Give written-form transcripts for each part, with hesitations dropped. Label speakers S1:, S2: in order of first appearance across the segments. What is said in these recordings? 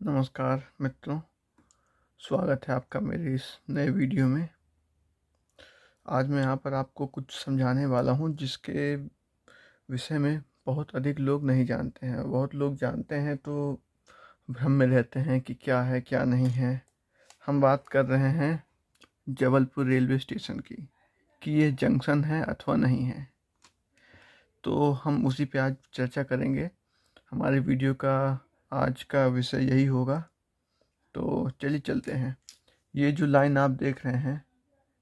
S1: नमस्कार मित्रों, स्वागत है आपका मेरे इस नए वीडियो में। आज मैं यहाँ पर आपको कुछ समझाने वाला हूँ जिसके विषय में बहुत अधिक लोग नहीं जानते हैं। बहुत लोग जानते हैं तो भ्रम में रहते हैं कि क्या है क्या नहीं है। हम बात कर रहे हैं जबलपुर रेलवे स्टेशन की, कि ये जंक्शन है अथवा नहीं है। तो हम उसी पे आज चर्चा करेंगे। हमारे वीडियो का आज का विषय यही होगा। तो चलिए चलते हैं। ये जो लाइन आप देख रहे हैं,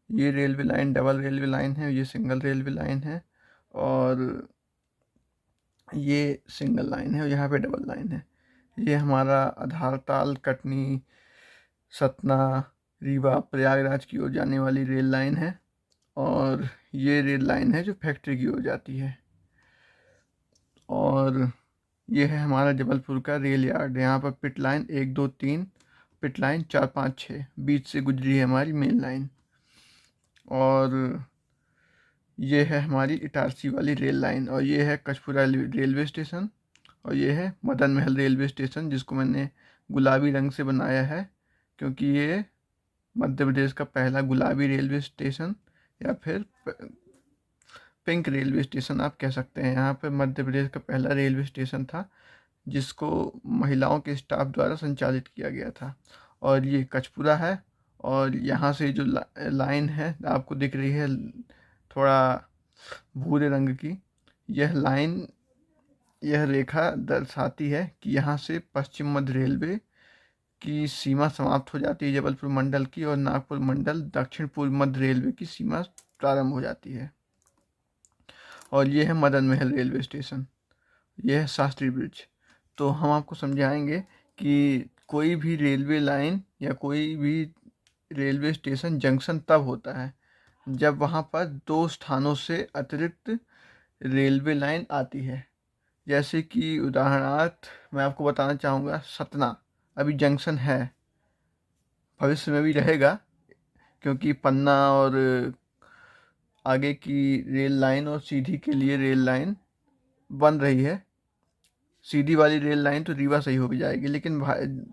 S1: ये railway line double railway line है, ये सिंगल रेलवे लाइन है, और ये सिंगल लाइन है और यहाँ पे डबल लाइन है। ये हमारा आधारताल, कटनी, सतना, रीवा, प्रयागराज की ओर जाने वाली रेल लाइन है। और ये रेल लाइन है जो फैक्ट्री की ओर जाती है। और ये है हमारा जबलपुर का रेल यार्ड। यहाँ पर पिट लाइन 1 2 3, पिट लाइन 4 5 6 बीच से गुजरी है हमारी मेन लाइन। और ये है हमारी इटारसी वाली रेल लाइन, और ये है कचपुरा रेलवे स्टेशन, और ये है मदन महल रेलवे स्टेशन, जिसको मैंने गुलाबी रंग से बनाया है क्योंकि ये मध्य प्रदेश का पहला गुलाबी रेलवे स्टेशन या फिर पिंक रेलवे स्टेशन आप कह सकते हैं। यहाँ पर मध्य प्रदेश का पहला रेलवे स्टेशन था जिसको महिलाओं के स्टाफ द्वारा संचालित किया गया था। और ये कचपुरा है, और यहाँ से जो लाइन है आपको दिख रही है थोड़ा भूरे रंग की, यह लाइन, यह रेखा दर्शाती है कि यहाँ से पश्चिम मध्य रेलवे की सीमा समाप्त हो जाती है जबलपुर मंडल की, और नागपुर मंडल दक्षिण पूर्व मध्य रेलवे की सीमा प्रारंभ हो जाती है। और ये है मदन महल रेलवे स्टेशन, यह है शास्त्री ब्रिज। तो हम आपको समझाएंगे कि कोई भी रेलवे लाइन या कोई भी रेलवे स्टेशन जंक्शन तब होता है जब वहाँ पर 2 स्थानों से अतिरिक्त रेलवे लाइन आती है। जैसे कि उदाहरणार्थ मैं आपको बताना चाहूँगा, सतना अभी जंक्शन है, भविष्य में भी रहेगा, क्योंकि पन्ना और आगे की रेल लाइन और सीधी के लिए रेल लाइन बन रही है। सीधी वाली रेल लाइन तो रीवा से ही हो जाएगी, लेकिन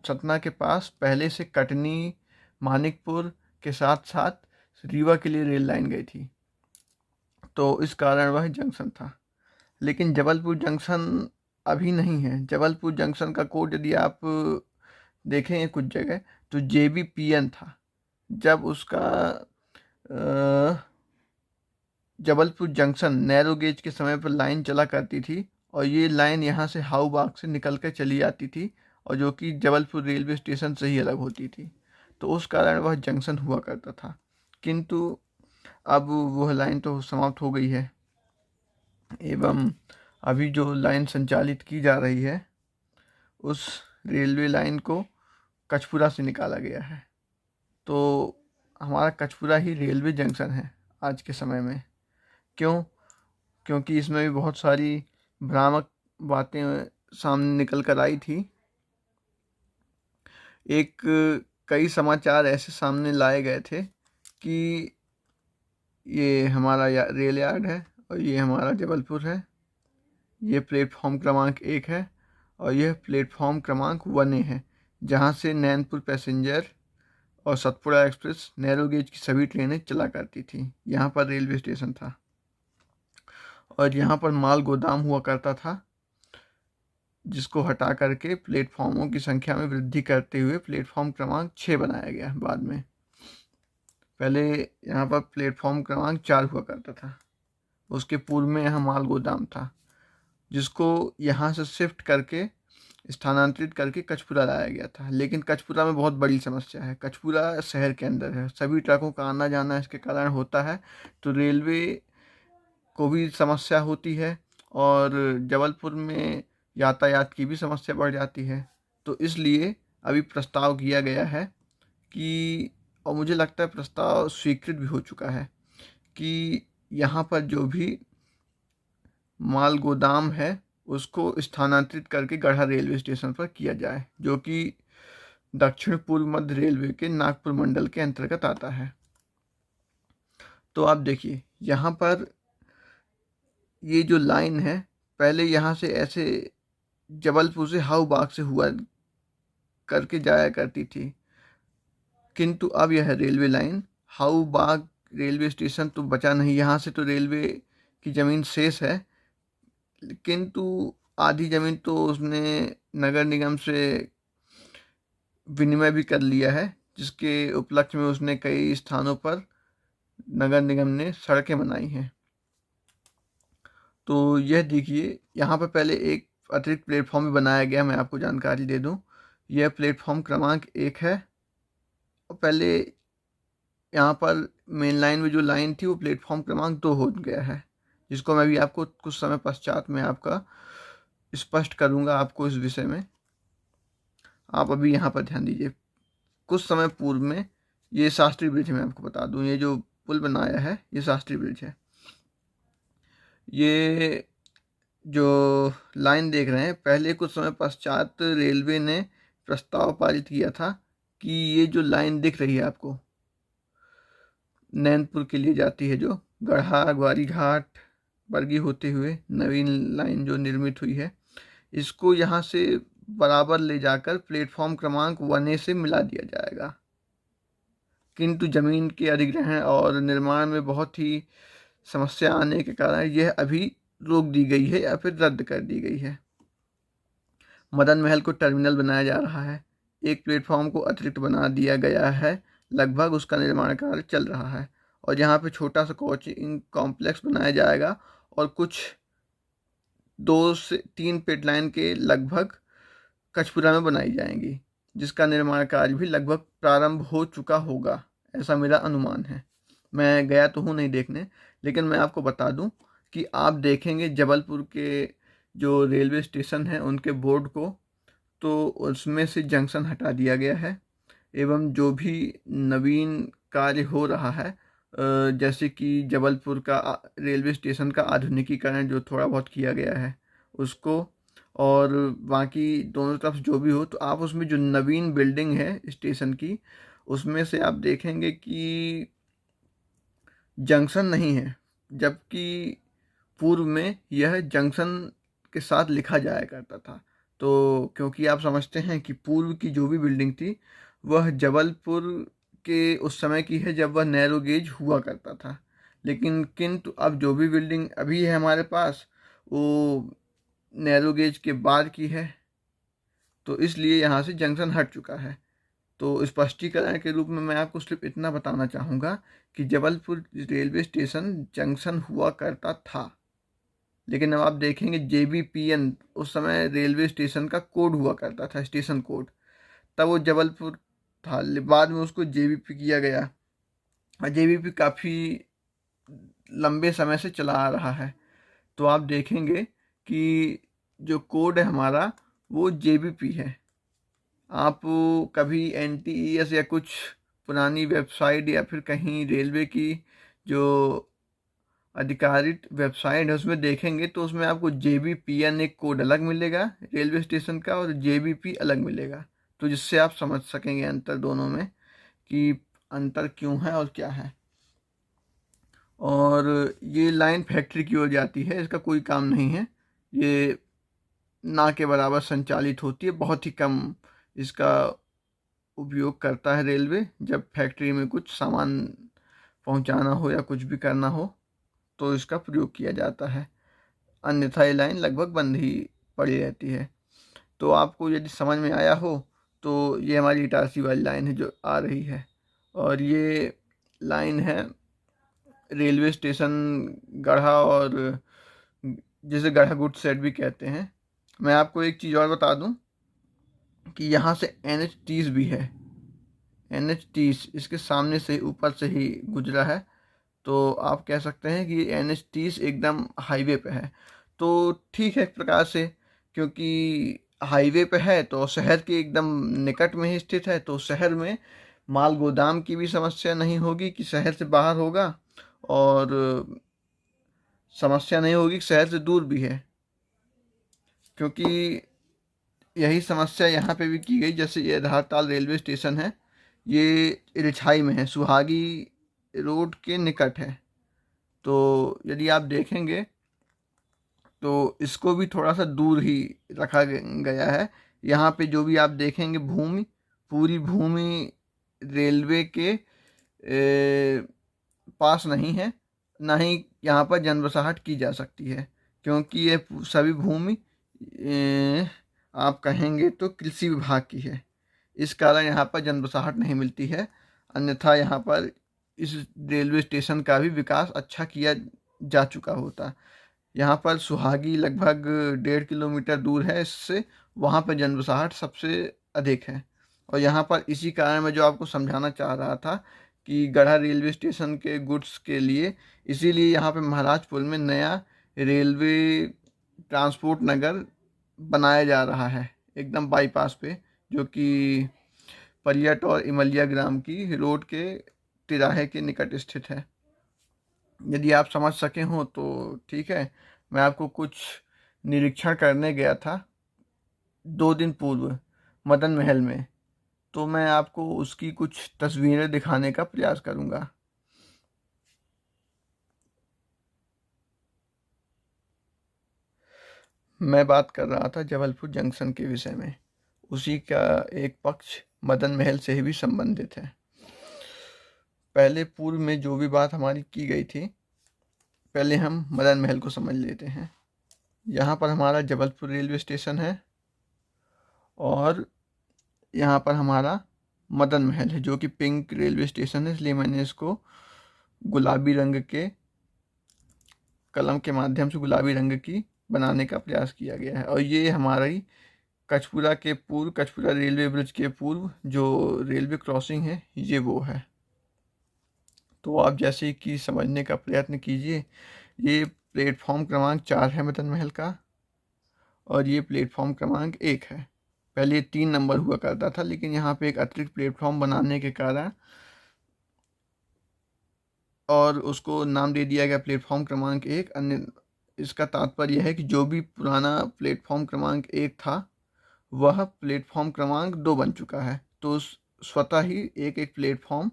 S1: सतना के पास पहले से कटनी, मानिकपुर के साथ साथ रीवा के लिए रेल लाइन गई थी, तो इस कारण वह जंक्शन था। लेकिन जबलपुर जंक्शन अभी नहीं है। जबलपुर जंक्शन का कोड यदि आप देखेंगे कुछ जगह तो JBPN था। जब उसका जबलपुर जंक्शन नैरो गेज के समय पर लाइन चला करती थी, और ये लाइन यहाँ से हाउ बाग से निकल कर चली आती थी, और जो कि जबलपुर रेलवे स्टेशन से ही अलग होती थी, तो उस कारण वह जंक्शन हुआ करता था। किंतु अब वह लाइन तो समाप्त हो गई है, एवं अभी जो लाइन संचालित की जा रही है उस रेलवे लाइन को कचपुरा से निकाला गया है। तो हमारा कचपुरा ही रेलवे जंक्शन है आज के समय में। क्यों? क्योंकि इसमें भी बहुत सारी भ्रामक बातें सामने निकल कर आई थी। एक कई समाचार ऐसे सामने लाए गए थे कि ये हमारा रेल यार्ड है और ये हमारा जबलपुर है, ये प्लेटफॉर्म क्रमांक 1 है और यह प्लेटफॉर्म क्रमांक 1A है, जहाँ से नैनपुर पैसेंजर और सतपुड़ा एक्सप्रेस नैरो गेज की सभी ट्रेनें चला करती थी। यहाँ पर रेलवे स्टेशन था और यहाँ पर माल गोदाम हुआ करता था, जिसको हटा करके प्लेटफॉर्मों की संख्या में वृद्धि करते हुए प्लेटफॉर्म क्रमांक 6 बनाया गया बाद में। पहले यहाँ पर प्लेटफॉर्म क्रमांक 4 हुआ करता था, उसके पूर्व में यहाँ माल गोदाम था, जिसको यहाँ से शिफ्ट करके स्थानांतरित करके कचपुरा लाया गया था। लेकिन कचपुरा में बहुत बड़ी समस्या है। कचपुरा शहर के अंदर है, सभी ट्रकों का आना जाना इसके कारण होता है, तो रेलवे को भी समस्या होती है और जबलपुर में यातायात की भी समस्या बढ़ जाती है। तो इसलिए अभी प्रस्ताव किया गया है कि, और मुझे लगता है प्रस्ताव स्वीकृत भी हो चुका है, कि यहाँ पर जो भी माल गोदाम है उसको स्थानांतरित करके गढ़ा रेलवे स्टेशन पर किया जाए, जो कि दक्षिण पूर्व मध्य रेलवे के नागपुर मंडल के अंतर्गत आता है। तो आप देखिए यहाँ पर ये जो लाइन है, पहले यहाँ से ऐसे जबलपुर से हाउ बाग से हुआ करके जाया करती थी। किंतु अब यह रेलवे लाइन हाऊ बाग रेलवे स्टेशन तो बचा नहीं, यहाँ से तो रेलवे की ज़मीन शेष है, किंतु आधी ज़मीन तो उसने नगर निगम से विनिमय भी कर लिया है, जिसके उपलक्ष्य में उसने कई स्थानों पर नगर निगम ने सड़कें बनाई हैं। तो यह देखिए, यहाँ पर पहले एक अतिरिक्त प्लेटफॉर्म भी बनाया गया, मैं आपको जानकारी दे दूँ। यह प्लेटफॉर्म क्रमांक 1 है। और पहले यहाँ पर मेन लाइन में जो लाइन थी वो प्लेटफॉर्म क्रमांक 2 हो गया है, जिसको मैं भी आपको कुछ समय पश्चात में आपका स्पष्ट करूँगा आपको इस विषय में। आप अभी यहाँ पर ध्यान दीजिए। कुछ समय पूर्व में ये शास्त्री ब्रिज, मैं आपको बता दूँ, ये जो पुल बनाया है ये शास्त्री ब्रिज है। ये जो लाइन देख रहे हैं, पहले कुछ समय पश्चात रेलवे ने प्रस्ताव पारित किया था कि ये जो लाइन दिख रही है आपको, नैनपुर के लिए जाती है, जो गढ़ा ग्वारी घाट बरगी होते हुए नवीन लाइन जो निर्मित हुई है, इसको यहाँ से बराबर ले जाकर प्लेटफॉर्म क्रमांक 1A से मिला दिया जाएगा। किंतु ज़मीन के अधिग्रहण और निर्माण में बहुत ही समस्या आने के कारण यह अभी रोक दी गई है या फिर रद्द कर दी गई है। मदन महल को टर्मिनल बनाया जा रहा है, एक प्लेटफॉर्म को अतिरिक्त बना दिया गया है, लगभग उसका निर्माण कार्य चल रहा है। और यहाँ पे छोटा सा कोचिंग कॉम्प्लेक्स बनाया जाएगा और कुछ 2 से 3 पिट लाइन के लगभग कचपुरा में बनाई जाएंगी, जिसका निर्माण कार्य भी लगभग प्रारंभ हो चुका होगा, ऐसा मेरा अनुमान है। मैं गया तो हूँ नहीं देखने, लेकिन मैं आपको बता दूँ कि आप देखेंगे जबलपुर के जो रेलवे स्टेशन हैं उनके बोर्ड को, तो उसमें से जंक्शन हटा दिया गया है एवं जो भी नवीन कार्य हो रहा है, जैसे कि जबलपुर का रेलवे स्टेशन का आधुनिकीकरण जो थोड़ा बहुत किया गया है उसको, और बाकी दोनों तरफ जो भी हो, तो आप उसमें जो नवीन बिल्डिंग है स्टेशन की, उसमें से आप देखेंगे कि जंक्शन नहीं है, जबकि पूर्व में यह जंक्शन के साथ लिखा जाया करता था। तो क्योंकि आप समझते हैं कि पूर्व की जो भी बिल्डिंग थी वह जबलपुर के उस समय की है जब वह नैरो गेज हुआ करता था, लेकिन किंतु अब जो भी बिल्डिंग अभी है हमारे पास वो नैरो गेज के बाद की है, तो इसलिए यहाँ से जंक्शन हट चुका है। तो स्पष्टीकरण के रूप में मैं आपको सिर्फ इतना बताना चाहूँगा कि जबलपुर रेलवे स्टेशन जंक्शन हुआ करता था, लेकिन अब आप देखेंगे JBPN उस समय रेलवे स्टेशन का कोड हुआ करता था, स्टेशन कोड, तब वो जबलपुर था, बाद में उसको JBP किया गया और JBP काफ़ी लंबे समय से चला आ रहा है। तो आप देखेंगे कि जो कोड है हमारा वो JBP है। आप कभी NTES या कुछ पुरानी वेबसाइट या फिर कहीं रेलवे की जो अधिकारित वेबसाइट है उसमें देखेंगे तो उसमें आपको JBPN एक कोड अलग मिलेगा रेलवे स्टेशन का और JBP अलग मिलेगा, तो जिससे आप समझ सकेंगे अंतर दोनों में कि अंतर क्यों है और क्या है। और ये लाइन फैक्ट्री की ओर जाती है, इसका कोई काम नहीं है, ये ना के बराबर संचालित होती है, बहुत ही कम इसका उपयोग करता है रेलवे, जब फैक्ट्री में कुछ सामान पहुंचाना हो या कुछ भी करना हो तो इसका प्रयोग किया जाता है, अन्यथा ये लाइन लगभग बंद ही पड़ी रहती है। तो आपको यदि समझ में आया हो तो ये हमारी इटारसी वाली लाइन है जो आ रही है, और ये लाइन है रेलवे स्टेशन गढ़ा, और जिसे गढ़ा गुड सेट भी कहते हैं। मैं आपको एक चीज़ और बता दूं कि यहाँ से NH30 भी है, NH30 इसके सामने से ऊपर से ही गुजरा है, तो आप कह सकते हैं कि NH30 एकदम हाईवे पे है। तो ठीक है एक प्रकार से, क्योंकि हाईवे पे है तो शहर के एकदम निकट में ही स्थित है, तो शहर में माल गोदाम की भी समस्या नहीं होगी कि शहर से बाहर होगा, और समस्या नहीं होगी कि शहर से दूर भी है, क्योंकि यही समस्या यहाँ पे भी की गई। जैसे ये धारताल रेलवे स्टेशन है, ये रिछाई में है, सुहागी रोड के निकट है। तो यदि आप देखेंगे तो इसको भी थोड़ा सा दूर ही रखा गया है। यहाँ पे जो भी आप देखेंगे भूमि, पूरी भूमि रेलवे के पास नहीं है, ना ही यहाँ पर जनबसाहट की जा सकती है, क्योंकि ये सभी भूमि आप कहेंगे तो कृषि विभाग की है। इस कारण यहाँ पर जनबसाहट नहीं मिलती है, अन्यथा यहाँ पर इस रेलवे स्टेशन का भी विकास अच्छा किया जा चुका होता। यहाँ पर सुहागी लगभग 1.5 किलोमीटर दूर है इससे, वहाँ पर जनबसाहट सबसे अधिक है। और यहाँ पर इसी कारण मैं जो आपको समझाना चाह रहा था कि गढ़ा रेलवे स्टेशन के गुड्स के लिए, इसीलिए यहाँ पे महाराजपुर में नया रेलवे ट्रांसपोर्ट नगर बनाया जा रहा है, एकदम बाईपास पे, जो कि परियट और इमलिया ग्राम की रोड के तिराहे के निकट स्थित है। यदि आप समझ सके हो तो ठीक है। मैं आपको कुछ निरीक्षण करने गया था 2 दिन पूर्व मदन महल में, तो मैं आपको उसकी कुछ तस्वीरें दिखाने का प्रयास करूंगा। मैं बात कर रहा था जबलपुर जंक्शन के विषय में, उसी का एक पक्ष मदन महल से भी संबंधित है। पहले पूर्व में जो भी बात हमारी की गई थी, पहले हम मदन महल को समझ लेते हैं। यहाँ पर हमारा जबलपुर रेलवे स्टेशन है और यहाँ पर हमारा मदन महल है, जो कि पिंक रेलवे स्टेशन है, इसलिए मैंने इसको गुलाबी रंग के कलम के माध्यम से गुलाबी रंग की बनाने का प्रयास किया गया है। और ये हमारी कचपुरा के पूर्व, कचपुरा रेलवे ब्रिज के पूर्व जो रेलवे क्रॉसिंग है, ये वो है। तो आप जैसे कि समझने का प्रयत्न कीजिए। ये प्लेटफॉर्म क्रमांक 4 है मदन महल का, और ये प्लेटफॉर्म क्रमांक 1 है। पहले 3 नंबर हुआ करता था, लेकिन यहाँ पे एक अतिरिक्त प्लेटफॉर्म बनाने के कारण और उसको नाम दे दिया गया प्लेटफॉर्म क्रमांक 1। अन्य इसका तात्पर्य है कि जो भी पुराना प्लेटफॉर्म क्रमांक 1 था वह प्लेटफॉर्म क्रमांक 2 बन चुका है। तो स्वतः ही एक एक प्लेटफॉर्म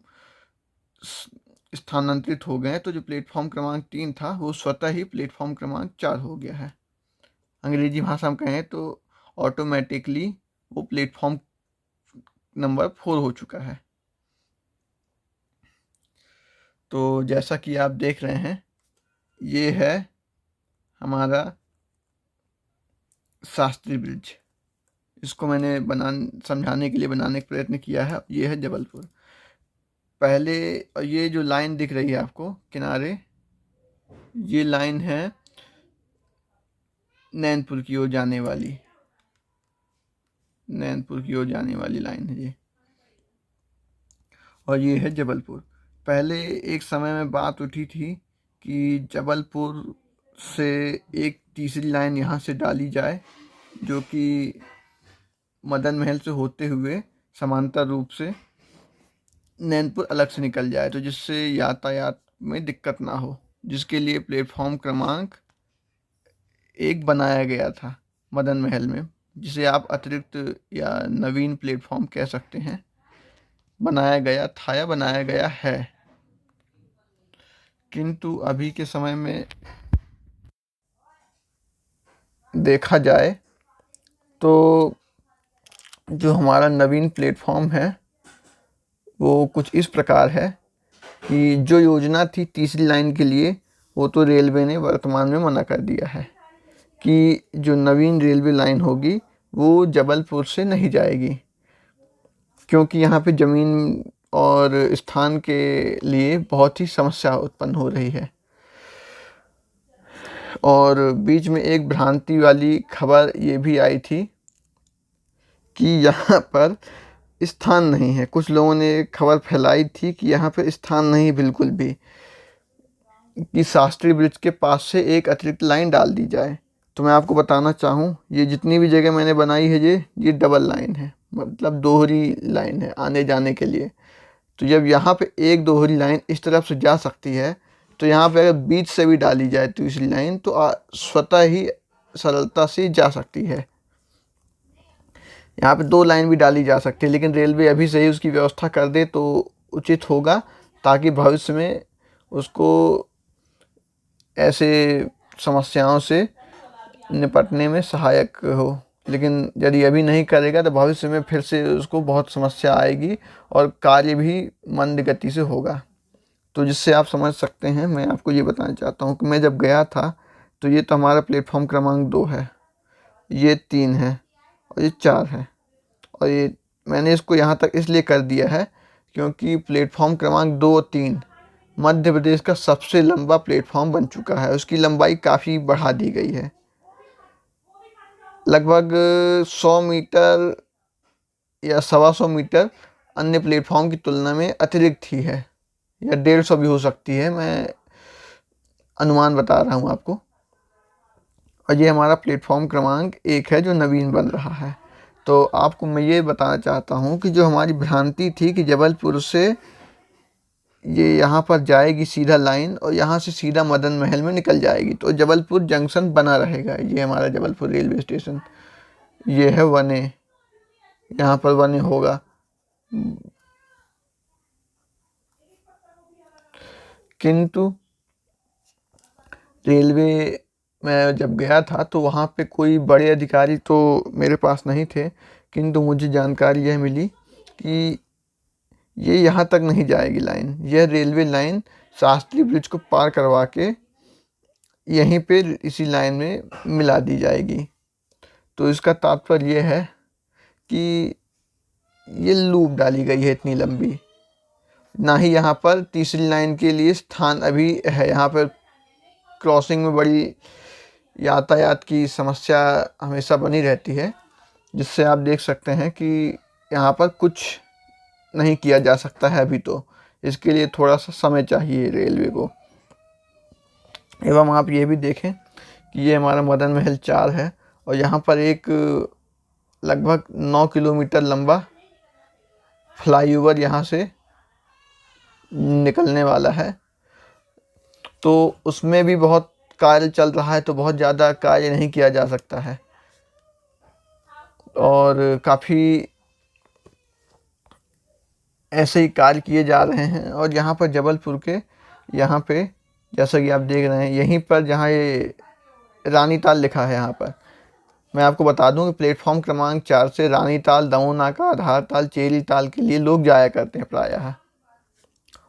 S1: स्थानांतरित हो गए। तो जो प्लेटफॉर्म क्रमांक 3 था वो स्वतः ही प्लेटफॉर्म क्रमांक 4 हो गया है। अंग्रेजी भाषा में कहें तो ऑटोमेटिकली वो प्लेटफॉर्म नंबर 4 हो चुका है। तो जैसा कि आप देख रहे हैं, ये है हमारा शास्त्री ब्रिज। इसको मैंने समझाने के लिए बनाने का प्रयत्न किया है। ये है जबलपुर। पहले ये जो लाइन दिख रही है आपको किनारे, ये लाइन है नैनपुर की ओर जाने वाली, नैनपुर की ओर जाने वाली लाइन है ये, और ये है जबलपुर। पहले एक समय में बात उठी थी कि जबलपुर से एक तीसरी लाइन यहाँ से डाली जाए, जो कि मदन महल से होते हुए समांतर रूप से नैनपुर अलग से निकल जाए, तो जिससे यातायात में दिक्कत ना हो, जिसके लिए प्लेटफॉर्म क्रमांक 1 बनाया गया था मदन महल में, जिसे आप अतिरिक्त या नवीन प्लेटफॉर्म कह सकते हैं। बनाया गया था या बनाया गया है, किंतु अभी के समय में देखा जाए तो जो हमारा नवीन प्लेटफॉर्म है वो कुछ इस प्रकार है कि जो योजना थी तीसरी लाइन के लिए, वो तो रेलवे ने वर्तमान में मना कर दिया है कि जो नवीन रेलवे लाइन होगी वो जबलपुर से नहीं जाएगी, क्योंकि यहाँ पे ज़मीन और स्थान के लिए बहुत ही समस्या उत्पन्न हो रही है। और बीच में एक भ्रांति वाली खबर ये भी आई थी कि यहाँ पर स्थान नहीं है। कुछ लोगों ने खबर फैलाई थी कि यहाँ पर स्थान नहीं बिल्कुल भी, कि शास्त्री ब्रिज के पास से एक अतिरिक्त लाइन डाल दी जाए। तो मैं आपको बताना चाहूँ, ये जितनी भी जगह मैंने बनाई है ये डबल लाइन है, मतलब दोहरी लाइन है आने जाने के लिए। तो जब यहाँ पे एक दोहरी लाइन इस तरफ से जा सकती है, तो यहाँ पे अगर बीच से भी डाली जाए तीसरी लाइन तो स्वतः ही सरलता से जा सकती है। यहाँ पे 2 लाइन भी डाली जा सकती है, लेकिन रेलवे अभी से ही उसकी व्यवस्था कर दे तो उचित होगा, ताकि भविष्य में उसको ऐसे समस्याओं से निपटने में सहायक हो। लेकिन यदि अभी नहीं करेगा तो भविष्य में फिर से उसको बहुत समस्या आएगी और कार्य भी मंद गति से होगा। तो जिससे आप समझ सकते हैं, मैं आपको ये बताना चाहता हूँ कि मैं जब गया था तो ये तो हमारा प्लेटफॉर्म क्रमांक 2 है, ये 3 है और ये 4 है। और ये मैंने इसको यहाँ तक इसलिए कर दिया है क्योंकि प्लेटफॉर्म क्रमांक 2 और 3 मध्य प्रदेश का सबसे लंबा प्लेटफॉर्म बन चुका है। उसकी लंबाई काफ़ी बढ़ा दी गई है, लगभग 100 मीटर या 125 मीटर अन्य प्लेटफॉर्म की तुलना में अतिरिक्त ही है, या 150 भी हो सकती है, मैं अनुमान बता रहा हूँ आपको। और ये हमारा प्लेटफॉर्म क्रमांक 1 है जो नवीन बन रहा है। तो आपको मैं ये बताना चाहता हूँ कि जो हमारी भ्रांति थी कि जबलपुर से ये यहाँ पर जाएगी सीधा लाइन और यहाँ से सीधा मदन महल में निकल जाएगी, तो जबलपुर जंक्शन बना रहेगा। ये हमारा जबलपुर रेलवे स्टेशन, ये है 1A, यहाँ पर 1A होगा। किंतु रेलवे मैं जब गया था तो वहाँ पे कोई बड़े अधिकारी तो मेरे पास नहीं थे, किंतु मुझे जानकारी यह मिली कि ये यहाँ तक नहीं जाएगी लाइन। यह रेलवे लाइन शास्त्री ब्रिज को पार करवा के यहीं पे इसी लाइन में मिला दी जाएगी। तो इसका तात्पर्य यह है कि ये लूप डाली गई है इतनी लंबी, ना ही यहाँ पर तीसरी लाइन के लिए स्थान अभी है। यहाँ पर क्रॉसिंग में बड़ी यातायात की समस्या हमेशा बनी रहती है, जिससे आप देख सकते हैं कि यहाँ पर कुछ नहीं किया जा सकता है अभी। तो इसके लिए थोड़ा सा समय चाहिए रेलवे को। एवं आप ये भी देखें कि ये हमारा मदन महल 4 है और यहाँ पर एक लगभग 9 किलोमीटर लंबा फ्लाईओवर यहाँ से निकलने वाला है। तो उसमें भी बहुत कार्य चल रहा है, तो बहुत ज़्यादा कार्य नहीं किया जा सकता है और काफ़ी ऐसे ही कार्य किए जा रहे हैं। और यहाँ पर जबलपुर के यहाँ पे जैसा कि आप देख रहे हैं, यहीं पर जहाँ ये रानीताल लिखा है, यहाँ पर मैं आपको बता दूं कि प्लेटफॉर्म क्रमांक 4 से रानीताल, दमोनाका, आधारताल, चेरीताल के लिए लोग जाया करते हैं प्रायः।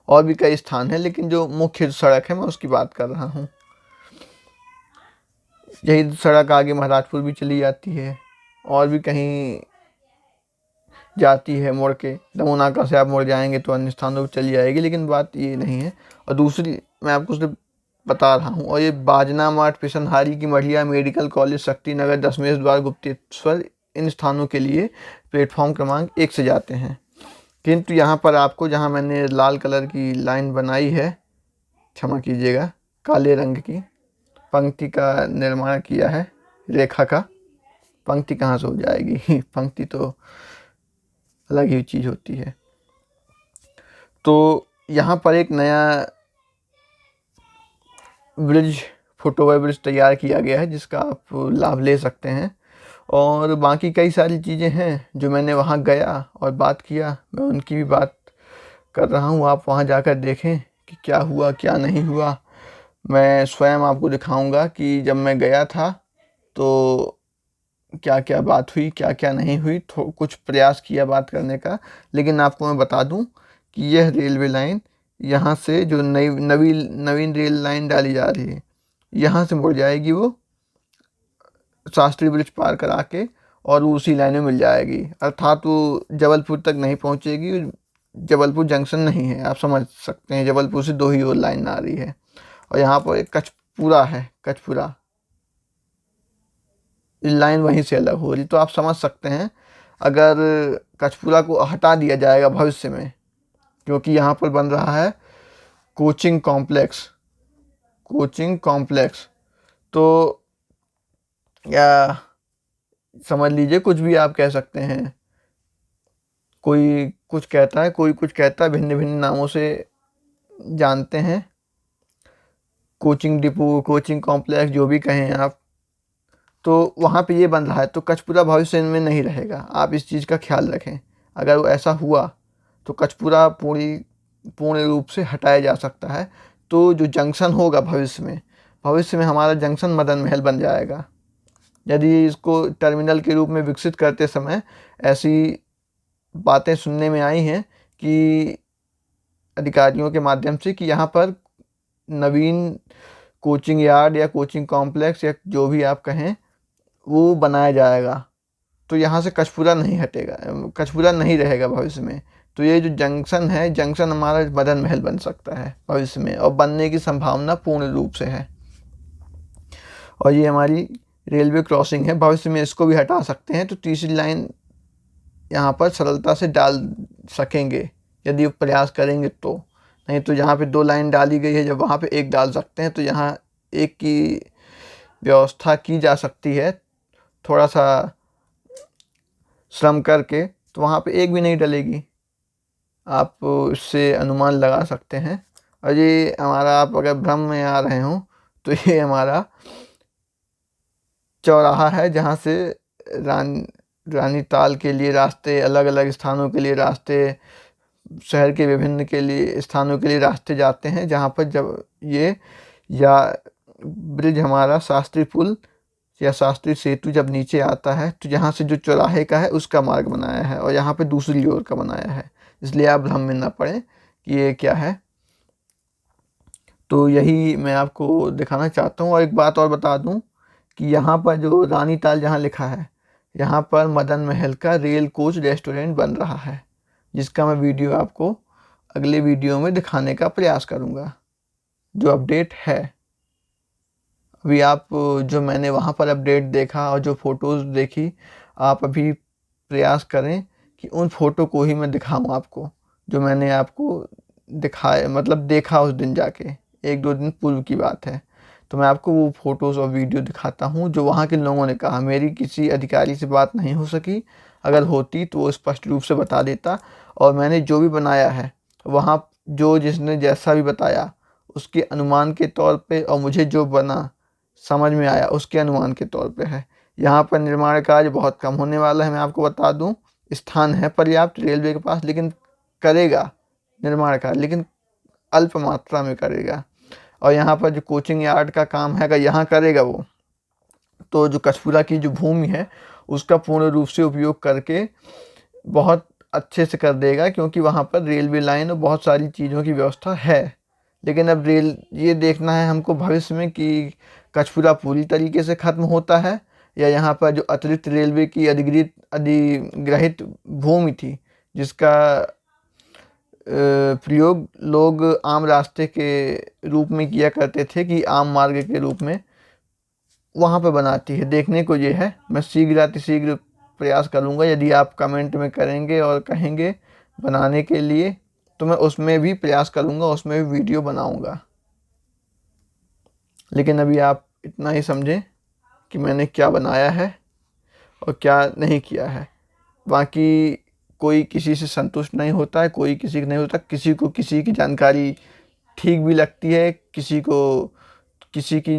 S1: और भी कई स्थान हैं, लेकिन जो मुख्य सड़क है मैं उसकी बात कर रहा हूँ। यही सड़क आगे महाराजपुर भी चली जाती है और भी कहीं जाती है मुड़ के। दमोनाका से आप मुड़ जाएंगे तो अन्य स्थानों पर चली जाएगी, लेकिन बात ये नहीं है। और दूसरी मैं आपको सिर्फ बता रहा हूँ। और ये बाजना मार्ट, पिसनहारी की मढ़िया, मेडिकल कॉलेज, शक्ति नगर, दशमेश द्वार, गुप्तेश्वर, इन स्थानों के लिए प्लेटफॉर्म क्रमांक 1 से जाते हैं। किंतु यहाँ पर आपको, जहाँ मैंने लाल कलर की लाइन बनाई है, क्षमा कीजिएगा, काले रंग की पंक्ति का निर्माण किया है, रेखा का, पंक्ति कहाँ से हो जाएगी पंक्ति तो अलग ही चीज़ होती है। तो यहाँ पर एक नया ब्रिज, फुटओवर ब्रिज तैयार किया गया है, जिसका आप लाभ ले सकते हैं। और बाकी कई सारी चीज़ें हैं जो मैंने वहाँ गया और बात किया, मैं उनकी भी बात कर रहा हूँ। आप वहाँ जाकर देखें कि क्या हुआ क्या नहीं हुआ। मैं स्वयं आपको दिखाऊंगा कि जब मैं गया था तो क्या क्या बात हुई, क्या क्या नहीं हुई। कुछ प्रयास किया बात करने का, लेकिन आपको मैं बता दूं कि यह रेलवे लाइन यहाँ से जो नवीन रेल लाइन डाली जा रही है, यहाँ से मुड़ जाएगी वो शास्त्री ब्रिज पार करा के, और वो उसी लाइन में मिल जाएगी। अर्थात वो जबलपुर तक नहीं पहुँचेगी, जबलपुर जंक्शन नहीं है। आप समझ सकते हैं, जबलपुर से 2 ही और लाइन आ रही है। और यहाँ पर एक कचपुरा है, कचपुरा लाइन वहीं से अलग हो रही। तो आप समझ सकते हैं, अगर कचपुरा को हटा दिया जाएगा भविष्य में, क्योंकि यहाँ पर बन रहा है कोचिंग कॉम्प्लेक्स, तो या समझ लीजिए, कुछ भी आप कह सकते हैं। कोई कुछ कहता है, कोई कुछ कहता है, भिन्न भिन्न नामों से जानते हैं। कोचिंग डिपो, कोचिंग कॉम्प्लेक्स, जो भी कहें आप, तो वहाँ पे ये बन रहा है। तो कचपुरा भविष्य में नहीं रहेगा, आप इस चीज़ का ख्याल रखें। अगर वो ऐसा हुआ तो कचपुरा पूर्ण रूप से हटाया जा सकता है। तो जो जंक्शन होगा भविष्य में हमारा जंक्शन मदन महल बन जाएगा। यदि इसको टर्मिनल के रूप में विकसित करते समय ऐसी बातें सुनने में आई हैं कि अधिकारियों के माध्यम से कि यहाँ पर नवीन कोचिंग यार्ड या कोचिंग कॉम्प्लेक्स या जो भी आप कहें वो बनाया जाएगा, तो यहाँ से कचपुरा नहीं हटेगा, कचपुरा नहीं रहेगा भविष्य में। तो ये जो जंक्शन है, जंक्शन हमारा मदन महल बन सकता है भविष्य में, और बनने की संभावना पूर्ण रूप से है। और ये हमारी रेलवे क्रॉसिंग है, भविष्य में इसको भी हटा सकते हैं, तो तीसरी लाइन यहाँ पर सरलता से डाल सकेंगे यदि वो प्रयास करेंगे तो। नहीं तो यहाँ पे 2 लाइन डाली गई है, जब वहाँ पे 1 डाल सकते हैं, तो यहाँ 1 की व्यवस्था की जा सकती है थोड़ा सा श्रम करके, तो वहाँ पे 1 भी नहीं डलेगी। आप इससे अनुमान लगा सकते हैं। और ये हमारा, आप अगर भ्रम में आ रहे हो तो ये हमारा चौराहा है, जहाँ से रानीताल के लिए रास्ते, अलग अलग स्थानों के लिए रास्ते, शहर के विभिन्न के लिए स्थानों के लिए रास्ते जाते हैं, जहाँ पर जब ये या ब्रिज हमारा शास्त्री पुल या शास्त्री सेतु जब नीचे आता है, तो यहाँ से जो चौराहे का है उसका मार्ग बनाया है, और यहाँ पे दूसरी ओर का बनाया है, इसलिए आप भ्रम में ना पड़े कि ये क्या है। तो यही मैं आपको दिखाना चाहता हूँ। और एक बात और बता दूँ कि यहाँ पर जो रानीताल जहाँ लिखा है, यहाँ पर मदन महल का रेल कोच रेस्टोरेंट बन रहा है, जिसका मैं वीडियो आपको अगले वीडियो में दिखाने का प्रयास करूँगा, जो अपडेट है। अभी आप जो मैंने वहाँ पर अपडेट देखा और जो फ़ोटोज़ देखी, आप अभी प्रयास करें कि उन फ़ोटो को ही मैं दिखाऊँ आपको, जो मैंने आपको दिखाए, मतलब देखा उस दिन जाके, 1-2 दिन पूर्व की बात है। तो मैं आपको वो फ़ोटोज़ और वीडियो दिखाता हूँ जो वहाँ के लोगों ने कहा। मेरी किसी अधिकारी से बात नहीं हो सकी, अगर होती तो वो स्पष्ट रूप से बता देता। और मैंने जो भी बनाया है वहाँ, जो जिसने जैसा भी बताया उसके अनुमान के तौर पे, और मुझे जो बना समझ में आया उसके अनुमान के तौर पे है। यहाँ पर निर्माण कार्य बहुत कम होने वाला है, मैं आपको बता दूँ। स्थान है पर्याप्त रेलवे के पास, लेकिन करेगा निर्माण कार्य, लेकिन अल्प मात्रा में करेगा। और यहाँ पर जो कोचिंग यार्ड का काम है, अगर यहाँ करेगा वो, तो जो कचपुरा की जो भूमि है उसका पूर्ण रूप से उपयोग करके बहुत अच्छे से कर देगा, क्योंकि वहाँ पर रेलवे लाइन और बहुत सारी चीज़ों की व्यवस्था है। लेकिन अब ये देखना है हमको भविष्य में कि कचपुरा पूरी तरीके से ख़त्म होता है, या यहाँ पर जो अतिरिक्त रेलवे की अधिग्रहित भूमि थी, जिसका प्रयोग लोग आम रास्ते के रूप में किया करते थे, कि आम मार्ग के रूप में वहाँ पे बनाती है। देखने को ये है, मैं शीघ्र प्रयास करूँगा। यदि आप कमेंट में करेंगे और कहेंगे बनाने के लिए, तो मैं उसमें भी प्रयास करूँगा, उसमें भी वीडियो बनाऊँगा। लेकिन अभी आप इतना ही समझें कि मैंने क्या बनाया है और क्या नहीं किया है। बाकी कोई किसी से संतुष्ट नहीं होता है, कोई किसी का नहीं होता। किसी को किसी की जानकारी ठीक भी लगती है, किसी को किसी की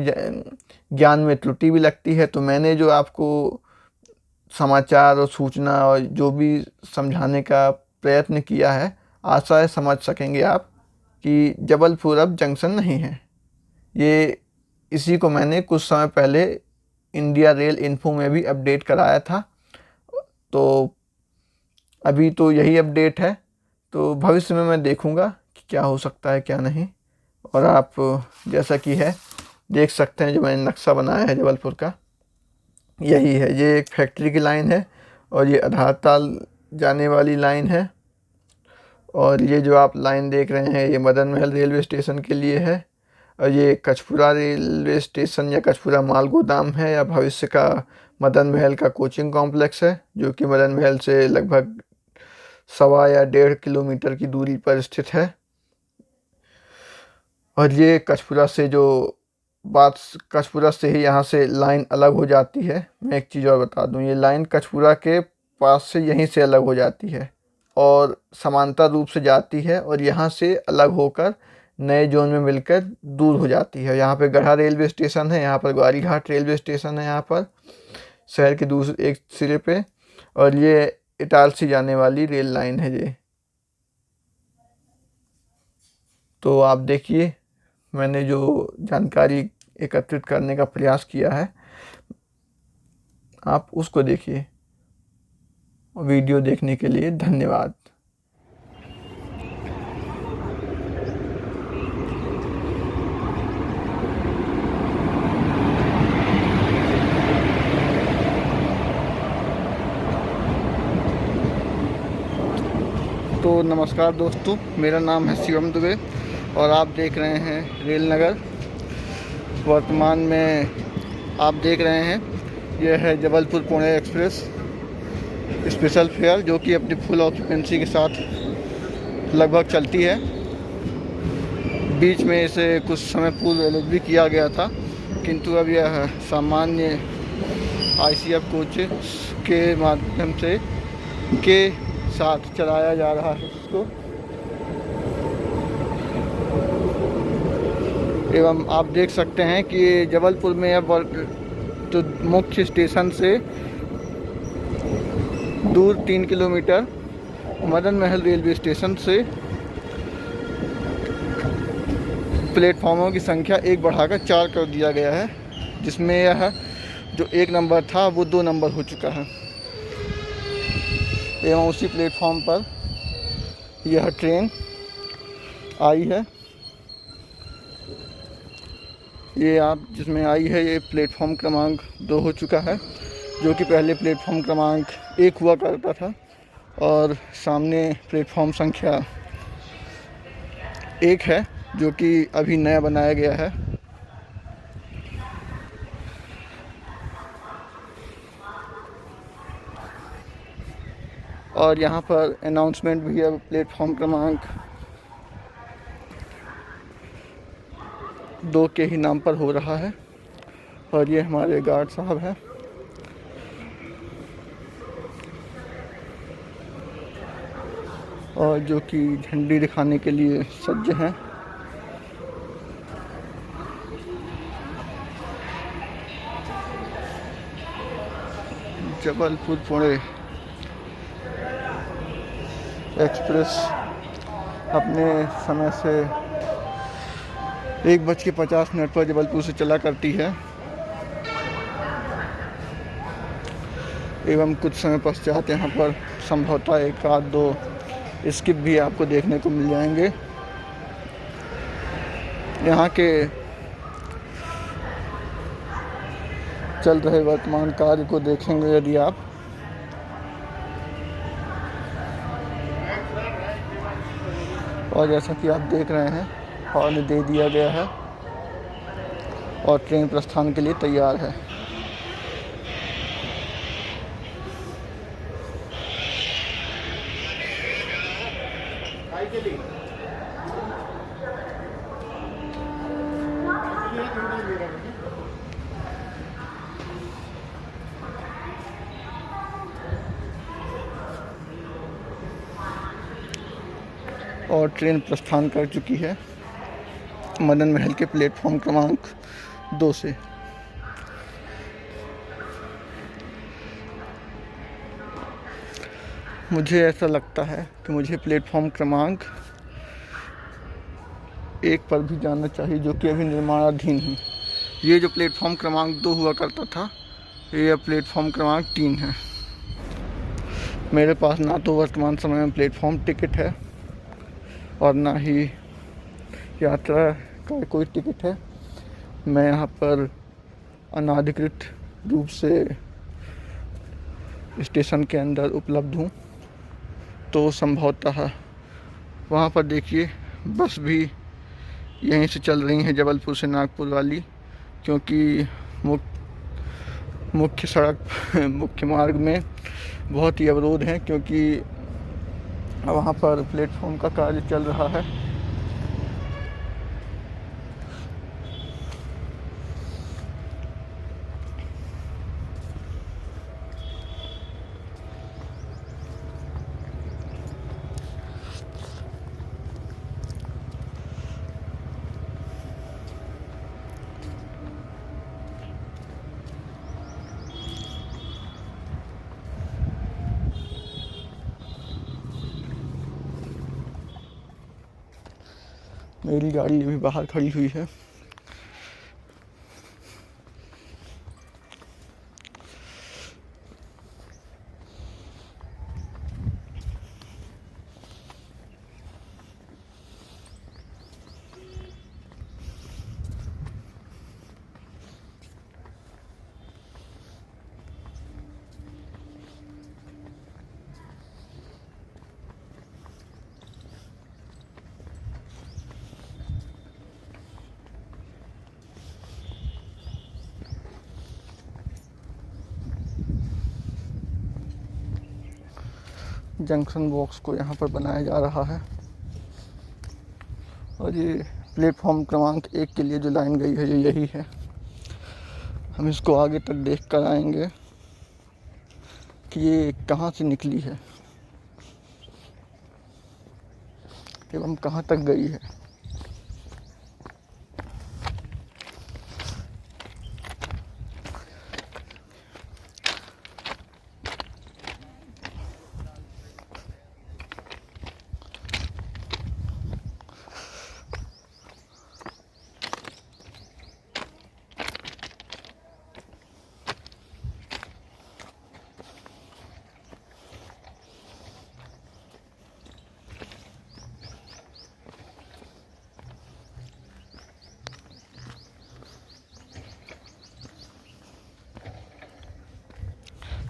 S1: ज्ञान में त्रुटि भी लगती है। तो मैंने जो आपको समाचार और सूचना और जो भी समझाने का प्रयत्न किया है, आशा है समझ सकेंगे आप कि जबलपुर अब जंक्शन नहीं है। ये इसी को मैंने कुछ समय पहले इंडिया रेल इन्फो में भी अपडेट कराया था। तो अभी तो यही अपडेट है, तो भविष्य में मैं देखूंगा कि क्या हो सकता है क्या नहीं। और आप जैसा कि है देख सकते हैं, जो मैंने नक्शा बनाया है जबलपुर का, यही है। ये एक फैक्ट्री की लाइन है, और ये आधारताल जाने वाली लाइन है। और ये जो आप लाइन देख रहे हैं, ये मदन महल रेलवे स्टेशन के लिए है। और ये कचपुरा रेलवे स्टेशन या कचपुरा माल गोदाम है, या भविष्य का मदन महल का कोचिंग कॉम्प्लेक्स है, जो कि मदन महल से लगभग 1.25 या 1.5 किलोमीटर की दूरी पर स्थित है। और ये कचपुरा से ही यहाँ से लाइन अलग हो जाती है। मैं एक चीज़ और बता दूँ, ये लाइन कचपुरा के पास से यहीं से अलग हो जाती है और समांतर रूप से जाती है, और यहाँ से अलग होकर नए जोन में मिलकर दूर हो जाती है। यहाँ पे गढ़ा रेलवे स्टेशन है, यहाँ पर ग्वारीघाट रेलवे स्टेशन है, यहाँ पर शहर के दूसरे एक सिरे पे। और ये इटारसी जाने वाली रेल लाइन है ये। तो आप देखिए, मैंने जो जानकारी एकत्रित करने का प्रयास किया है, आप उसको देखिए। वीडियो देखने के लिए धन्यवाद। तो नमस्कार दोस्तों, मेरा नाम है शिवम दुबे और आप देख रहे हैं रेल नगर। वर्तमान में आप देख रहे हैं यह है Jabalpur Pune express special fair, जो कि अपनी फुल ऑक्यूपेंसी के साथ लगभग चलती है। बीच में इसे कुछ समय पूर्व एलएच भी किया गया था, किंतु अब यह सामान्य ICF कोचेस के माध्यम से के साथ चलाया जा रहा है इसको। एवं आप देख सकते हैं कि जबलपुर में अब तो मुख्य स्टेशन से दूर 3 kilometre Madan Mahal railway station से प्लेटफॉर्मों की संख्या 1 बढ़ाकर 4 कर दिया गया है, जिसमें यह जो 1 नंबर था वो 2 नंबर हो चुका है। एवं उसी प्लेटफॉर्म पर यह ट्रेन आई है। ये आप जिसमें आई है ये प्लेटफॉर्म क्रमांक 2 हो चुका है, जो कि पहले प्लेटफॉर्म क्रमांक 1 हुआ करता था और सामने प्लेटफॉर्म संख्या 1 है, जो कि अभी नया बनाया गया है। और यहाँ पर अनाउंसमेंट भी अब प्लेटफॉर्म क्रमांक 2 के ही नाम पर हो रहा है। और ये हमारे गार्ड साहब हैं। और जो कि झंडी दिखाने के लिए सज्ज हैं। जबलपुर पुणे एक्सप्रेस अपने समय से 1:50 पर जबलपुर से चला करती है एवं कुछ समय पश्चात यहाँ पर संभवतः 1 आध 2 स्किप भी आपको देखने को मिल जाएंगे। यहाँ के चल रहे वर्तमान कार्य को देखेंगे यदि आप, और जैसा कि आप देख रहे हैं हॉर्न दे दिया गया है और ट्रेन प्रस्थान के लिए तैयार है। और ट्रेन प्रस्थान कर चुकी है मदन महल के प्लेटफॉर्म क्रमांक 2 से। मुझे ऐसा लगता है कि मुझे प्लेटफॉर्म क्रमांक 1 पर भी जाना चाहिए, जो कि अभी निर्माणाधीन है। ये जो प्लेटफॉर्म क्रमांक 2 हुआ करता था, ये प्लेटफॉर्म क्रमांक 3 है। मेरे पास ना तो वर्तमान समय में प्लेटफॉर्म टिकट है और ना ही यात्रा का कोई टिकट है। मैं यहाँ पर अनाधिकृत रूप से स्टेशन के अंदर उपलब्ध हूँ। तो संभवतः वहाँ पर देखिए बस भी यहीं से चल रही हैं, जबलपुर से नागपुर वाली, क्योंकि मुख्य सड़क मुख्य मार्ग में बहुत ही अवरोध हैं, क्योंकि वहाँ पर प्लेटफॉर्म का कार्य चल रहा है। मेरी गाड़ी अभी बाहर खड़ी हुई है। जंक्शन बॉक्स को यहाँ पर बनाया जा रहा है। और ये प्लेटफॉर्म क्रमांक 1 के लिए जो लाइन गई है ये यही है। हम इसको आगे तक देख कर आएंगे कि ये कहाँ से निकली है एवं कहाँ तक गई है।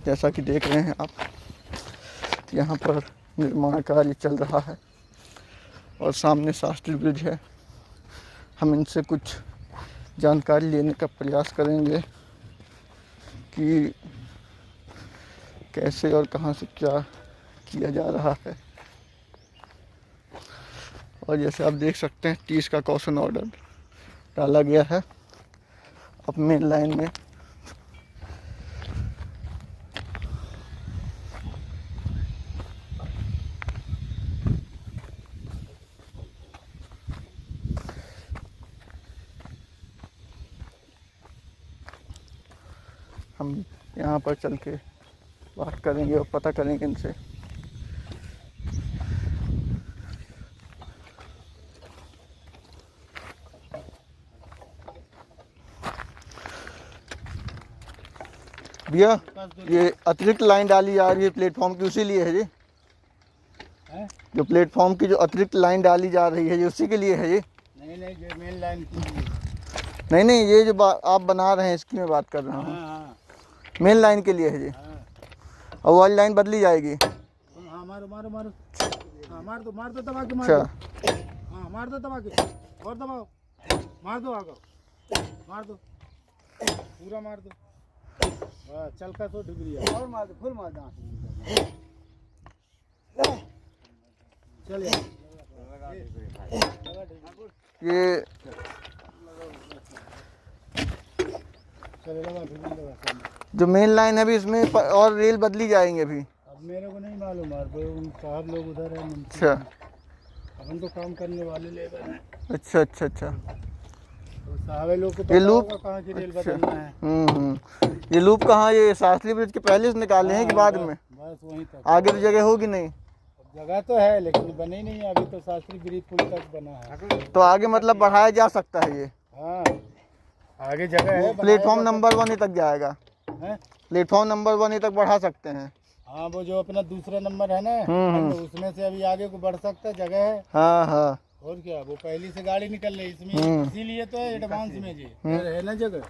S1: जैसा कि देख रहे हैं आप, यहाँ पर निर्माण कार्य चल रहा है और सामने शास्त्री ब्रिज है। हम इनसे कुछ जानकारी लेने का प्रयास करेंगे कि कैसे और कहाँ से क्या किया जा रहा है। और जैसे आप देख सकते हैं 30 का कॉशन ऑर्डर डाला गया है अब मेन लाइन में। हम यहाँ पर चल के बात करेंगे और पता करेंगे इनसे। भैया, ये अतिरिक्त लाइन डाली जा रही है प्लेटफॉर्म की, उसी लिए है जी? जो प्लेटफॉर्म की जो अतिरिक्त लाइन डाली जा रही है ये उसी के लिए है जी?
S2: नहीं, ये मेन लाइन की।
S1: नहीं, ये जो आप बना रहे हैं इसकी मैं बात कर रहा हूँ। मेन लाइन के लिए है जी? और वाली लाइन बदली जाएगी?
S2: मारो मार दो दबा के, मार दो दबा के, और दबाओ, मार दो आगे, मार दो पूरा, मार दो चल का 100 डिग्री है, और मार दो, फुल मार दो। चलिए
S1: ये जो मेन लाइन है अभी इसमें और रेल बदली जाएंगे अभी?
S2: अब मेरे को नहीं मालूम, साहब लोग उधर है।
S1: अच्छा,
S2: अपन तो काम करने वाले लेबर हैं।
S1: अच्छा,
S2: तो साहब लोग को
S1: ये लूप
S2: कहाँ की रेल बदलना है।
S1: ये लूप कहाँ, ये शास्त्री ब्रिज के पहले से निकाले हैं कि बाद में?
S2: बस वहीं तक।
S1: आगे तो जगह होगी नहीं?
S2: जगह तो है लेकिन बनी नहीं है अभी, तो शास्त्री ब्रिज पुल तक बना है।
S1: तो आगे मतलब बढ़ाया जा सकता है ये?
S2: हाँ, आगे जगह है।
S1: प्लेटफॉर्म नंबर 1 तक जाएगा? प्लेटफॉर्म नंबर 1 तक बढ़ा सकते हैं?
S2: हाँ, वो जो अपना दूसरा नंबर है ना, तो उसमें से अभी आगे को बढ़ सकता है, जगह है।
S1: हाँ।
S2: और क्या, वो पहली से गाड़ी निकल रही इसमें, इसीलिए तो एडवांस में जी है ना जगह।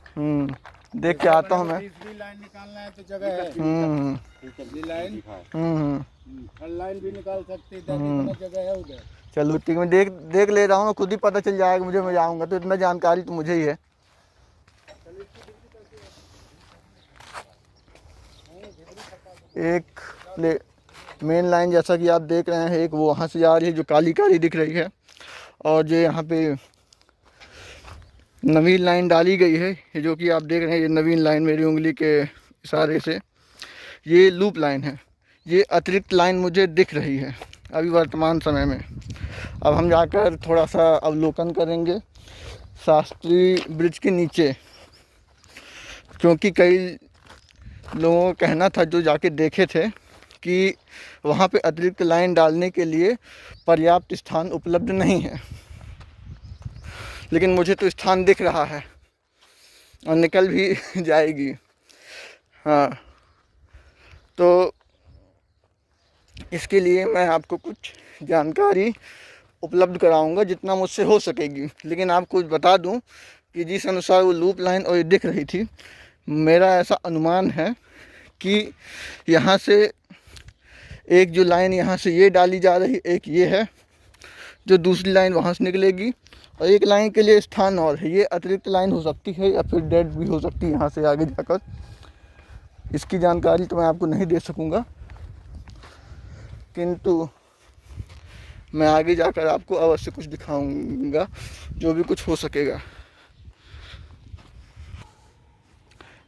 S1: देख के आता हूँ मैं।
S2: तीसरी लाइन निकालना है तो जगह है। लाइन थर्ड लाइन भी निकाल सकते हैं, जगह है उधर।
S1: चलो ठीक, मैं देख ले रहा हूँ, खुद ही पता चल जाएगा मुझे, मैं जाऊँगा तो। इतना जानकारी तो मुझे ही है। एक मेन लाइन जैसा कि आप देख रहे हैं, एक वो वहाँ से जा रही है जो काली काली दिख रही है, और जो यहाँ पे नवीन लाइन डाली गई है, ये जो कि आप देख रहे हैं, ये नवीन लाइन मेरी उंगली के इशारे से ये लूप लाइन है। ये अतिरिक्त लाइन मुझे दिख रही है अभी वर्तमान समय में। अब हम जाकर थोड़ा सा अवलोकन करेंगे शास्त्री ब्रिज के नीचे, क्योंकि कई लोगों का कहना था जो जाके देखे थे कि वहाँ पे अतिरिक्त लाइन डालने के लिए पर्याप्त स्थान उपलब्ध नहीं है, लेकिन मुझे तो स्थान दिख रहा है और निकल भी जाएगी। हाँ, तो इसके लिए मैं आपको कुछ जानकारी उपलब्ध कराऊंगा जितना मुझसे हो सकेगी। लेकिन आपको बता दूं कि जिस अनुसार वो लूप लाइन और ये दिख रही थी, मेरा ऐसा अनुमान है कि यहाँ से एक जो लाइन यहाँ से ये डाली जा रही, एक ये है जो दूसरी लाइन वहाँ से निकलेगी, और एक लाइन के लिए स्थान और है। ये अतिरिक्त लाइन हो सकती है या फिर डेड भी हो सकती है यहाँ से आगे जाकर। इसकी जानकारी तो मैं आपको नहीं दे सकूँगा, किंतु मैं आगे जाकर आपको अवश्य कुछ दिखाऊंगा, जो भी कुछ हो सकेगा।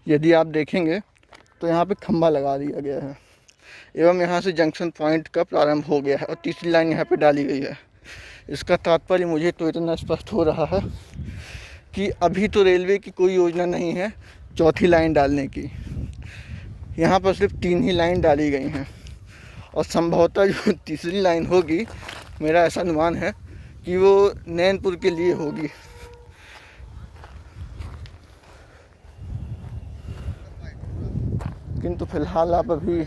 S1: यदि आप देखेंगे तो यहाँ पे खंभा लगा दिया गया है एवं यहाँ से जंक्शन पॉइंट का प्रारंभ हो गया है और तीसरी लाइन यहाँ पे डाली गई है। इसका तात्पर्य मुझे तो इतना स्पष्ट हो रहा है कि अभी तो रेलवे की कोई योजना नहीं है चौथी लाइन डालने की। यहाँ पर सिर्फ 3 ही लाइन डाली गई हैं और संभवतः जो तीसरी लाइन होगी, मेरा ऐसा अनुमान है कि वो नैनपुर के लिए होगी। किंतु फिलहाल आप अभी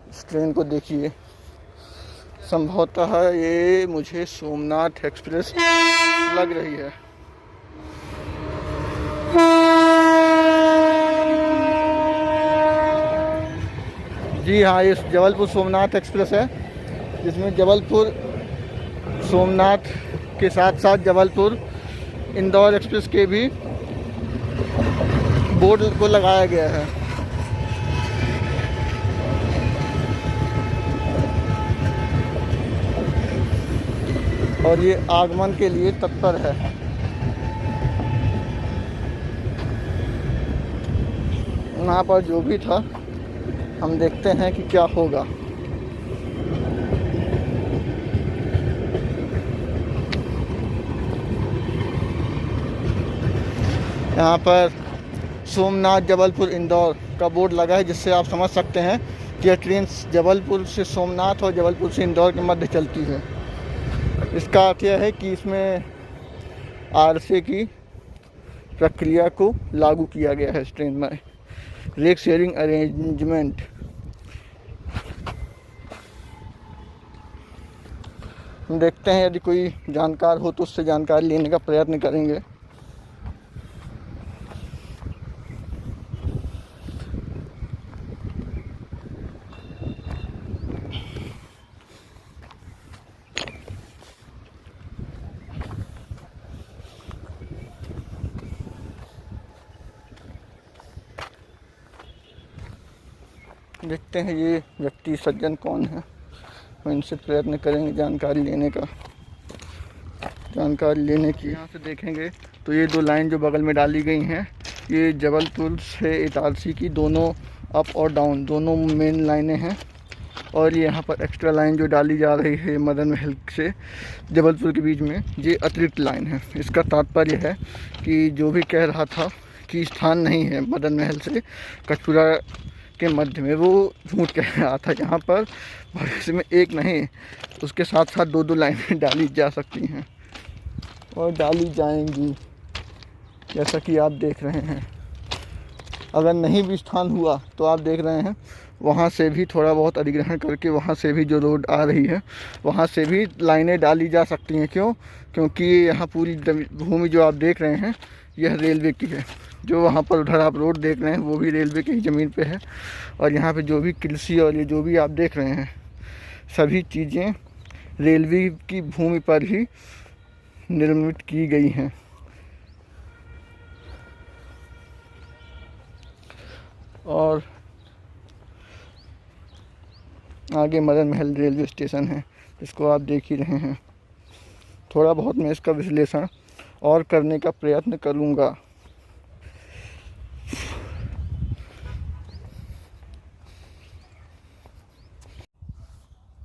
S1: इस ट्रेन को देखिए। संभवतः ये मुझे सोमनाथ एक्सप्रेस लग रही है। जी हाँ, ये जबलपुर सोमनाथ एक्सप्रेस है, जिसमें जबलपुर सोमनाथ के साथ साथ जबलपुर इंदौर एक्सप्रेस के भी बोर्ड को लगाया गया है। और ये आगमन के लिए तत्पर है। वहाँ पर जो भी था, हम देखते हैं कि क्या होगा। यहाँ पर सोमनाथ जबलपुर इंदौर का बोर्ड लगा है, जिससे आप समझ सकते हैं कि यह ट्रेन जबलपुर से सोमनाथ और जबलपुर से इंदौर के मध्य चलती है। इसका अर्थ यह है कि इसमें आरसे की प्रक्रिया को लागू किया गया है इस ट्रेन में, रेक शेयरिंग अरेंजमेंट। हम देखते हैं, यदि कोई जानकार हो तो उससे जानकारी लेने का प्रयत्न करेंगे। देखते हैं ये व्यक्ति सज्जन कौन है, हम इनसे प्रयत्न करेंगे जानकारी लेने की। यहाँ से देखेंगे तो ये 2 लाइन जो बगल में डाली गई हैं, ये जबलपुर से इटारसी की दोनों अप और डाउन दोनों मेन लाइनें हैं। और ये यहाँ पर एक्स्ट्रा लाइन जो डाली जा रही है मदन महल से जबलपुर के बीच में, ये अतिरिक्त लाइन है। इसका तात्पर्य है कि जो भी कह रहा था कि स्थान नहीं है मदन महल से कचपुरा के मध्य में, वो झूठ कह रहा था। यहाँ पर भविष्य में एक नहीं, उसके साथ साथ 2-2 लाइनें डाली जा सकती हैं और डाली जाएंगी, जैसा कि आप देख रहे हैं। अगर नहीं भी स्थान हुआ तो आप देख रहे हैं वहाँ से भी थोड़ा बहुत अधिग्रहण करके वहाँ से भी जो रोड आ रही है वहाँ से भी लाइनें डाली जा सकती हैं। क्यों? क्योंकि यहाँ पूरी भूमि जो आप देख रहे हैं यह रेलवे की है। जो वहाँ पर उधर आप रोड देख रहे हैं वो भी रेलवे की ही ज़मीन पे है। और यहाँ पे जो भी कृषि और ये जो भी आप देख रहे हैं सभी चीज़ें रेलवे की भूमि पर ही निर्मित की गई हैं। और आगे मदन महल रेलवे स्टेशन है, जिसको आप देख ही रहे हैं। थोड़ा बहुत मैं इसका विश्लेषण और करने का प्रयत्न करूँगा।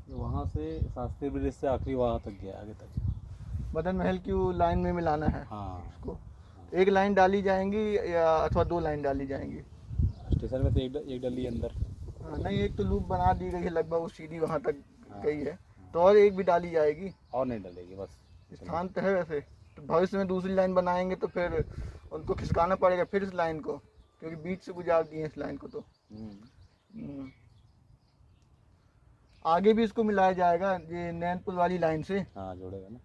S3: वहाँ से शास्त्री ब्रिज से आखिरी वहाँ तक गया, आगे तक
S1: मदन महल की वो लाइन में मिलाना है।
S3: हाँ,
S1: उसको एक लाइन डाली जाएंगी या अथवा 2 लाइन डाली जाएंगी?
S3: स्टेशन में तो एक डली अंदर।
S1: हाँ, नहीं, एक तो लूप बना दी गई है लगभग, वो सीधी वहाँ तक गई है, तो और एक भी डाली जाएगी?
S3: और नहीं डलेगी, बस
S1: स्थान तो है वैसे। तो भविष्य में दूसरी लाइन बनाएंगे तो फिर उनको खिसकाना पड़ेगा फिर इस लाइन को, क्योंकि बीच से गुजार दिए इस लाइन को। तो आगे भी इसको मिलाया जाएगा ये नैनपुर वाली लाइन से?
S3: हाँ, जोड़ेगा ना।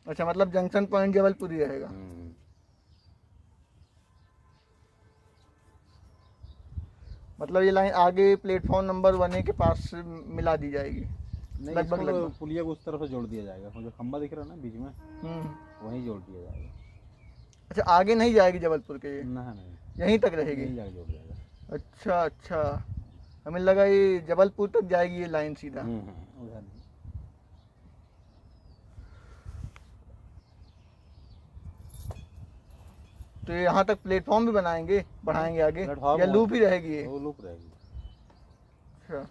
S1: अच्छा, मतलब जंक्शन पॉइंट जबलपुर ही रहेगा। मतलब ये लाइन आगे प्लेटफॉर्म नंबर 1 के पास मिला दी जाएगी लगभग।
S3: पुलिया को उस तरफ से जोड़ दिया जाएगा, जो खंबा दिख रहा है ना बीच में, वहीं जोड़ दिया जाएगा।
S1: अच्छा, आगे नहीं जाएगी जबलपुर के? ये
S3: नहीं,
S1: यहीं तक रहेगी?
S3: यहीं जाके जोड़ जाएगा।
S1: अच्छा अच्छा, हमें लगा ये जबलपुर तक जाएगी ये लाइन सीधा।
S3: उधर नहीं।
S1: तो ये यहाँ तक प्लेटफॉर्म भी बनाएंगे, बढ़ाएंगे आगे,
S3: प्लेटफॉर्म
S1: या लूप ही रहेगी ये?
S3: वो लूप रहेगी।
S1: अच्छा,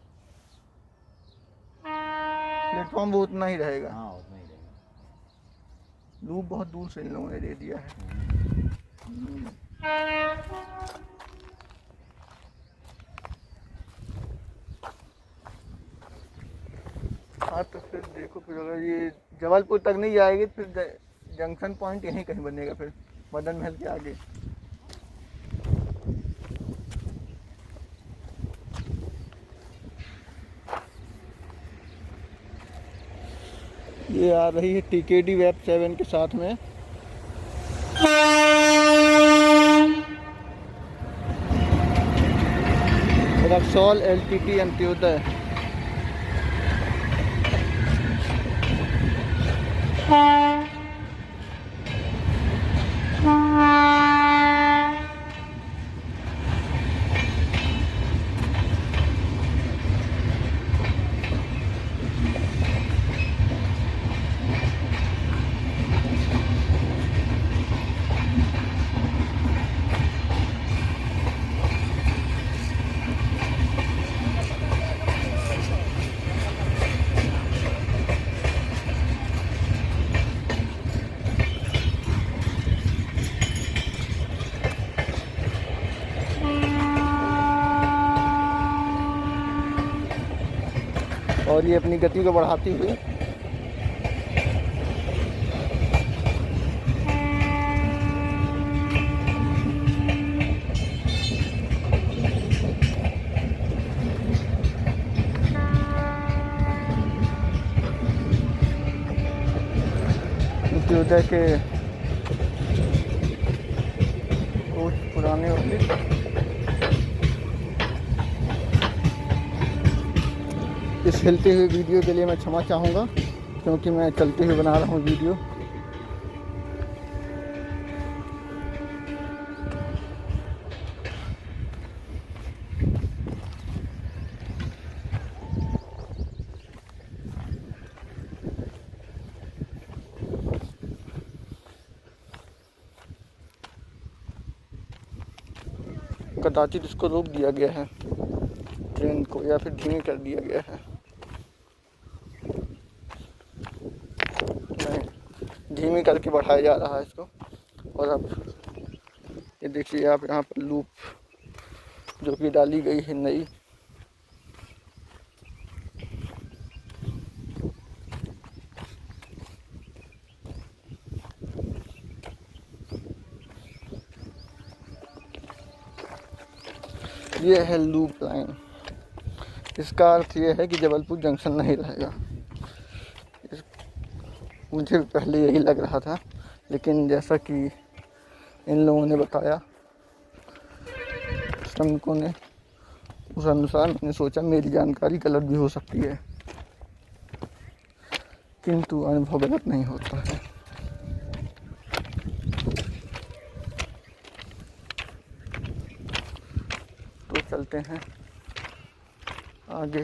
S1: प्लेटफॉर्म वो उतना ही रहेगा।
S3: हाँ उतना ही रहेगा।
S1: लूप बहुत दूर से इन लोगों ने दे दिया है। हाँ तो फिर देखो, फिर अगर ये जबलपुर तक नहीं जाएगी फिर जंक्शन पॉइंट यहीं कहीं बनेगा फिर मदन महल के आगे। ये आ रही है टीकेडी वेब 7 के साथ में। रक्सौल एलटीटी अंत्योदय। और ये अपनी गति को बढ़ाती हुई अंत्योदय के कुछ पुराने होते। इस हिलते हुए वीडियो के लिए मैं क्षमा चाहूँगा, क्योंकि मैं चलते हुए बना रहा हूँ वीडियो। कदाचित इसको रोक दिया गया है ट्रेन को, या फिर धीमी कर दिया गया है। नहीं, धीमी करके बढ़ाया जा रहा है इसको। और अब ये देखिए आप यहाँ पर लूप जो कि डाली गई है नई। ये है लूप लाइन। इसका अर्थ ये है कि जबलपुर जंक्शन नहीं रहेगा। मुझे पहले यही लग रहा था, लेकिन जैसा कि इन लोगों ने बताया, श्रमिकों ने, उस अनुसार मैंने सोचा मेरी जानकारी गलत भी हो सकती है, किंतु अनुभव गलत नहीं होता है। तो चलते हैं आगे।